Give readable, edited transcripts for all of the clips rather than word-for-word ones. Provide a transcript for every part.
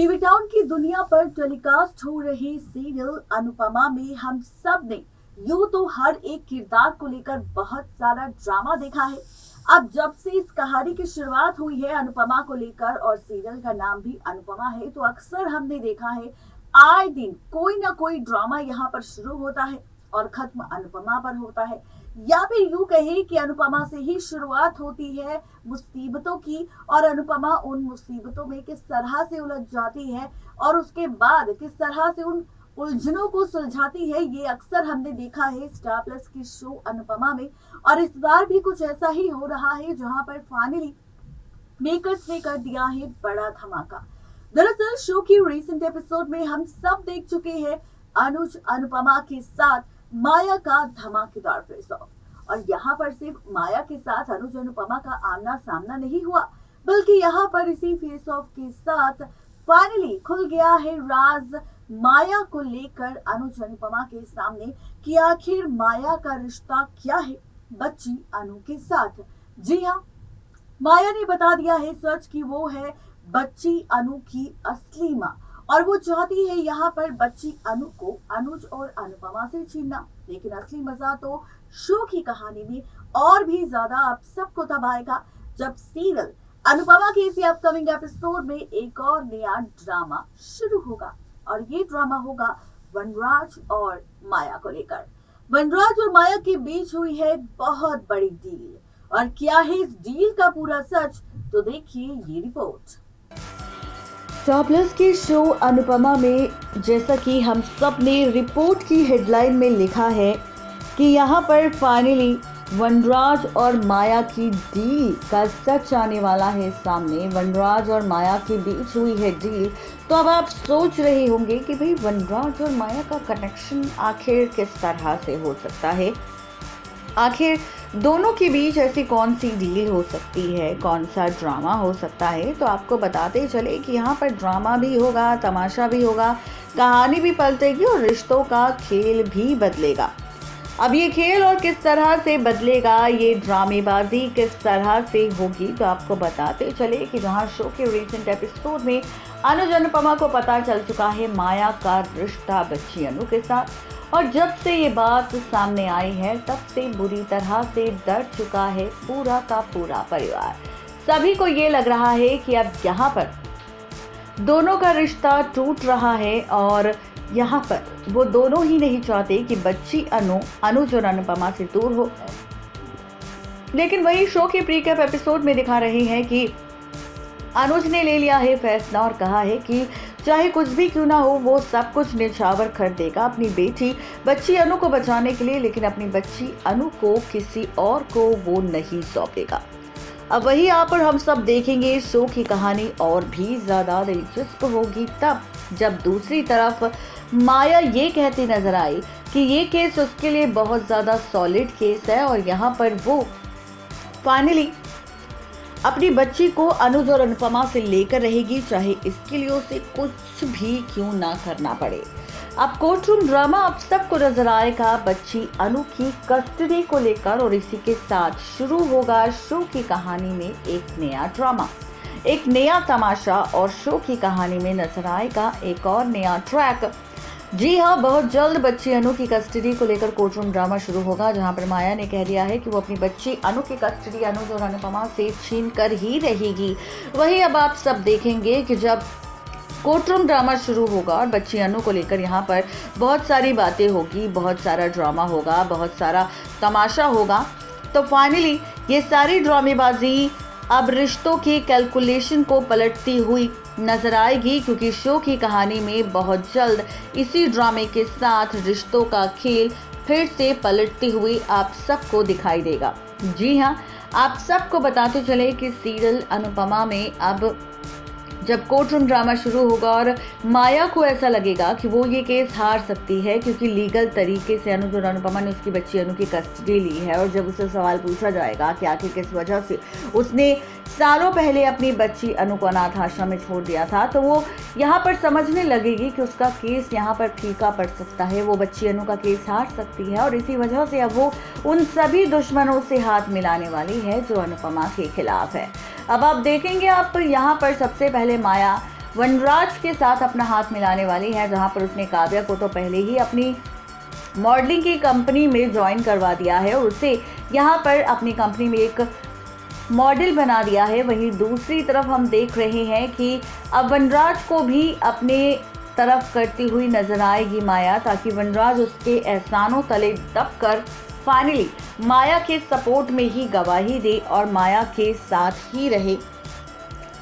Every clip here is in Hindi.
टीवी टाउन की दुनिया पर टेलीकास्ट हो रही सीरियल अनुपमा में हम सब ने यूं तो हर एक किरदार को लेकर बहुत सारा ड्रामा देखा है। अब जब से इस कहानी की शुरुआत हुई है अनुपमा को लेकर और सीरियल का नाम भी अनुपमा है, तो अक्सर हमने देखा है आए दिन कोई ना कोई ड्रामा यहाँ पर शुरू होता है और खत्म अनुपमा पर होता है, या फिर यूं कहें कि अनुपमा से ही शुरुआत होती है मुसीबतों की और अनुपमा उन मुसीबतों में किस तरह से उलझ जाती है और उसके बाद किस तरह से उन उलझनों को सुलझाती है। ये अक्सर हमने देखा है स्टार प्लस की शो अनुपमा में, और इस बार भी कुछ ऐसा ही हो रहा है जहां पर फाइनली मेकर्स ने कर दिया है बड़ा धमाका। दरअसल शो की रिसेंट एपिसोड में हम सब देख चुके हैं अनुज अनुपमा के साथ माया का धमाकेदार फेस ऑफ, और यहाँ पर सिर्फ माया के साथ अनुज अनुपमा का आमना सामना नहीं हुआ, बल्कि यहाँ पर इसी फेस ऑफ के साथ फाइनली खुल गया है राज माया को लेकर अनुज अनुपमा के सामने कि आखिर माया का रिश्ता क्या है बच्ची अनु के साथ। जी हाँ, माया ने बता दिया है सच कि वो है बच्ची अनु की असली माँ, और वो चाहती है यहाँ पर बच्ची अनु को अनुज और अनुपमा से छीनना। लेकिन असली मजा तो शो की कहानी में और भी ज्यादा आप सबको तब आएगा जब सीरियल अनुपमा के इसी अपकमिंग एपिसोड में एक और नया ड्रामा शुरू होगा, और ये ड्रामा होगा वनराज और माया को लेकर। वनराज और माया के बीच हुई है बहुत बड़ी डील, और क्या है इस डील का पूरा सच, तो देखिए ये रिपोर्ट। स्टार प्लस की शो अनुपमा में जैसा कि हम सब ने रिपोर्ट की हेडलाइन में लिखा है कि यहाँ पर फाइनली वनराज और माया की डील का सच आने वाला है सामने। वनराज और माया के बीच हुई है डील, तो अब आप सोच रहे होंगे कि भाई वनराज और माया का कनेक्शन आखिर किस तरह से हो सकता है, आखिर दोनों के बीच ऐसी कौन सी डील हो सकती है, कौन सा ड्रामा हो सकता है। तो आपको बताते चले कि यहाँ पर ड्रामा भी होगा, तमाशा भी होगा, कहानी भी पलटेगी और रिश्तों का खेल भी बदलेगा। अब ये खेल और किस तरह से बदलेगा, ये ड्रामेबाजी किस तरह से होगी, तो आपको बताते चले कि जहाँ शो के रिसेंट एपिसोड में अनुज अनुपमा को पता चल चुका है माया का रिश्ता बच्ची अनु के साथ, और जब से ये बात सामने आई है तब से बुरी तरह से डर चुका है पूरा का पूरा परिवार। सभी को ये लग रहा है कि अब यहाँ पर दोनों का रिश्ता टूट रहा है, और यहाँ पर वो दोनों ही नहीं चाहते कि बच्ची अनु अनुज और अनुपमा से दूर हो। लेकिन वही शो के प्रीकैप एपिसोड में दिखा रहे हैं कि अनुज ने ले लिया है फैसला और कहा है कि चाहे कुछ भी क्यों ना हो वो सब कुछ न्यौछावर कर देगा अपनी बेटी बच्ची अनु को बचाने के लिए, लेकिन अपनी बच्ची अनु को किसी और को वो नहीं सौंपेगा। अब वही यहाँ पर हम सब देखेंगे शो की कहानी और भी ज्यादा दिलचस्प होगी तब जब दूसरी तरफ माया ये कहती नजर आई कि ये केस उसके लिए बहुत ज्यादा सॉलिड केस है, और यहाँ पर वो फाइनली अपनी बच्ची को अनुज और अनुपमा से लेकर रहेगी, चाहे इसके लिए उसे कुछ भी क्यों ना करना पड़े। अब कोर्ट रूम ड्रामा आप सबको नजर आएगा बच्ची अनु की कस्टडी को लेकर, और इसी के साथ शुरू होगा शो की कहानी में एक नया ड्रामा, एक नया तमाशा, और शो की कहानी में नजर आएगा एक और नया ट्रैक। जी हाँ, बहुत जल्द बच्ची अनु की कस्टडी को लेकर कोर्ट रूम ड्रामा शुरू होगा, जहां पर माया ने कह दिया है कि वो अपनी बच्ची अनु की कस्टडी अनुज और अनुपमा से छीन कर ही रहेगी। वही अब आप सब देखेंगे कि जब कोर्ट रूम ड्रामा शुरू होगा और बच्ची अनु को लेकर यहाँ पर बहुत सारी बातें होगी, बहुत सारा ड्रामा होगा, बहुत सारा तमाशा होगा, तो फाइनली ये सारी ड्रामेबाजी अब रिश्तों के कैलकुलेशन को पलटती हुई नजर आएगी, क्योंकि शो की कहानी में बहुत जल्द इसी ड्रामे के साथ रिश्तों का खेल फिर से पलटती हुई आप सबको दिखाई देगा। जी हाँ, आप सबको बताते चले कि सीरियल अनुपमा में अब जब कोर्ट रूम ड्रामा शुरू होगा और माया को ऐसा लगेगा कि वो ये केस हार सकती है, क्योंकि लीगल तरीके से अनुज और अनुपमा ने उसकी बच्ची अनु की कस्टडी ली है, और जब उसे सवाल पूछा जाएगा कि आखिर किस वजह से उसने सालों पहले अपनी बच्ची अनु को अनाथ आश्रम में छोड़ दिया था, तो वो यहाँ पर समझने लगेगी कि उसका केस यहाँ पर फीका पड़ सकता है, वो बच्ची अनु का केस हार सकती है, और इसी वजह से अब वो उन सभी दुश्मनों से हाथ मिलाने वाली है जो अनुपमा के खिलाफ है। अब आप देखेंगे आप यहाँ पर सबसे पहले माया वनराज के साथ अपना हाथ मिलाने वाली है, जहां पर उसने काव्या को तो पहले ही अपनी मॉडलिंग की कंपनी में ज्वाइन करवा दिया है और उसे यहाँ पर अपनी कंपनी में एक मॉडल बना दिया है। वहीं दूसरी तरफ हम देख रहे हैं कि अब वनराज को भी अपने तरफ करती हुई नजर आएगी माया, ताकि वनराज उसके एहसानों तले दबकर फाइनली माया के सपोर्ट में ही गवाही दे और माया के साथ ही रहे।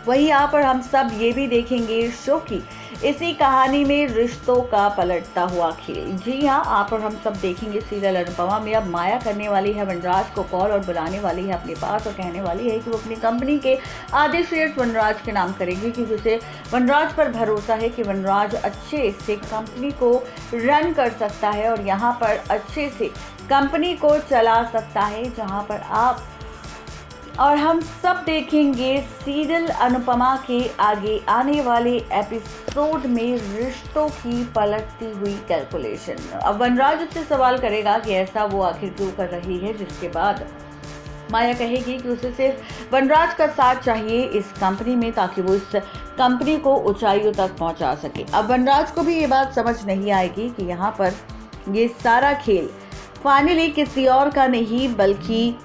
वहीं यहाँ पर हम सब ये भी देखेंगे शो की इसी कहानी में रिश्तों का पलटता हुआ खेल। जी हाँ, आप और हम सब देखेंगे सीरियल अनुपमा में अब माया करने वाली है वनराज को कॉल और बुलाने वाली है अपने पास और कहने वाली है कि वो अपनी कंपनी के आधे शेयर्स वनराज के नाम करेगी, क्योंकि उसे वनराज पर भरोसा है कि वनराज अच्छे से कंपनी को रन कर सकता है और यहाँ पर अच्छे से कंपनी को चला सकता है। जहाँ पर आप और हम सब देखेंगे सीरियल अनुपमा के आगे आने वाले एपिसोड में रिश्तों की पलटती हुई कैलकुलेशन। अब वनराज उससे सवाल करेगा कि ऐसा वो आखिर क्यों कर रही है, जिसके बाद माया कहेगी कि उसे सिर्फ वनराज का साथ चाहिए इस कंपनी में, ताकि वो इस कंपनी को ऊंचाइयों तक पहुंचा सके। अब वनराज को भी ये बात समझ नहीं आएगी कि यहाँ पर ये सारा खेल फाइनली किसी और का नहीं, बल्कि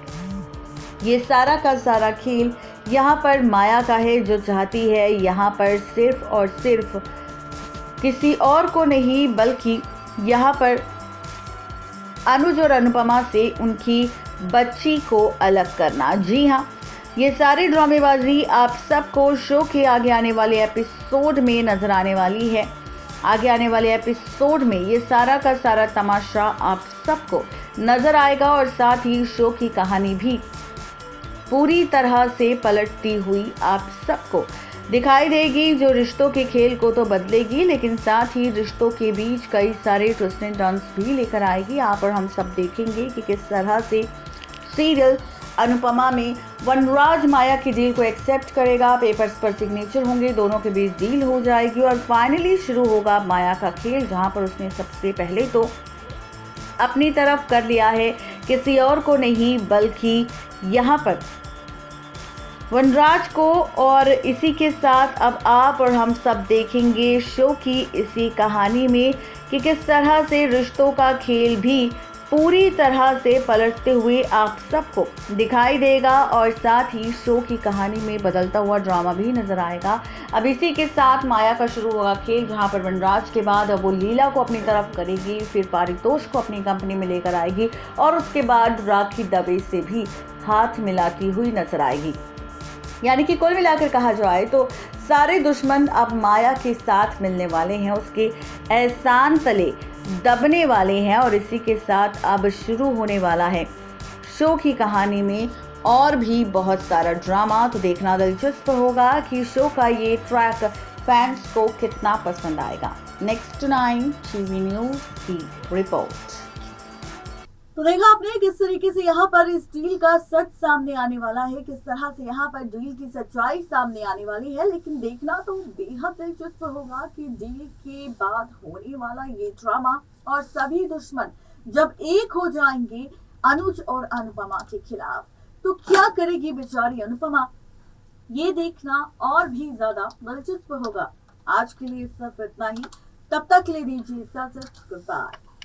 ये सारा का सारा खेल यहाँ पर माया का है, जो चाहती है यहाँ पर सिर्फ और सिर्फ किसी और को नहीं, बल्कि यहाँ पर अनुज और अनुपमा से उनकी बच्ची को अलग करना। जी हाँ, ये सारी ड्रामेबाजी आप सबको शो के आगे आने वाले एपिसोड में नजर आने वाली है। आगे आने वाले एपिसोड में ये सारा का सारा तमाशा आप सबको नजर आएगा और साथ ही शो की कहानी भी पूरी तरह से पलटती हुई आप सबको दिखाई देगी, जो रिश्तों के खेल को तो बदलेगी, लेकिन साथ ही रिश्तों के बीच कई सारे ट्विस्ट एंड टर्न्स भी लेकर आएगी। आप और हम सब देखेंगे कि किस तरह से सीरियल अनुपमा में वनराज माया की डील को एक्सेप्ट करेगा, पेपर्स पर सिग्नेचर होंगे, दोनों के बीच डील हो जाएगी और फाइनली शुरू होगा माया का खेल, जहां पर उसने सबसे पहले तो अपनी तरफ कर लिया है किसी और को नहीं, बल्कि यहाँ पर वनराज को। और इसी के साथ अब आप और हम सब देखेंगे शो की इसी कहानी में कि किस तरह से रिश्तों का खेल भी पूरी तरह से पलटते हुए आप सबको दिखाई देगा और साथ ही शो की कहानी में बदलता हुआ ड्रामा भी नजर आएगा। अब इसी के साथ माया का शुरू होगा खेल, जहां पर वनराज के बाद अब वो लीला को अपनी तरफ करेगी, फिर पारितोष को अपनी कंपनी में लेकर आएगी और उसके बाद राखी दवे से भी हाथ मिलाती हुई नजर आएगी। यानी कि कुल मिलाकर कहा जाए तो सारे दुश्मन अब माया के साथ मिलने वाले हैं, उसके एहसान तले दबने वाले हैं और इसी के साथ अब शुरू होने वाला है शो की कहानी में और भी बहुत सारा ड्रामा। तो देखना दिलचस्प होगा कि शो का ये ट्रैक फैंस को कितना पसंद आएगा। नेक्स्ट 9 टीवी न्यूज़ की रिपोर्ट। तो देखा आपने किस तरीके से यहाँ पर इस डील का सच सामने आने वाला है, किस तरह से यहाँ पर डील की सच्चाई सामने आने वाली है। लेकिन देखना तो बेहद दिलचस्प होगा कि डील के बाद होने वाला ये ड्रामा और सभी दुश्मन जब एक हो जाएंगे अनुज और अनुपमा के खिलाफ, तो क्या करेगी बेचारी अनुपमा, ये देखना और भी ज्यादा दिलचस्प होगा। आज के लिए सिर्फ इतना ही, तब तक ले दीजिए इजाजत, गुड बाय।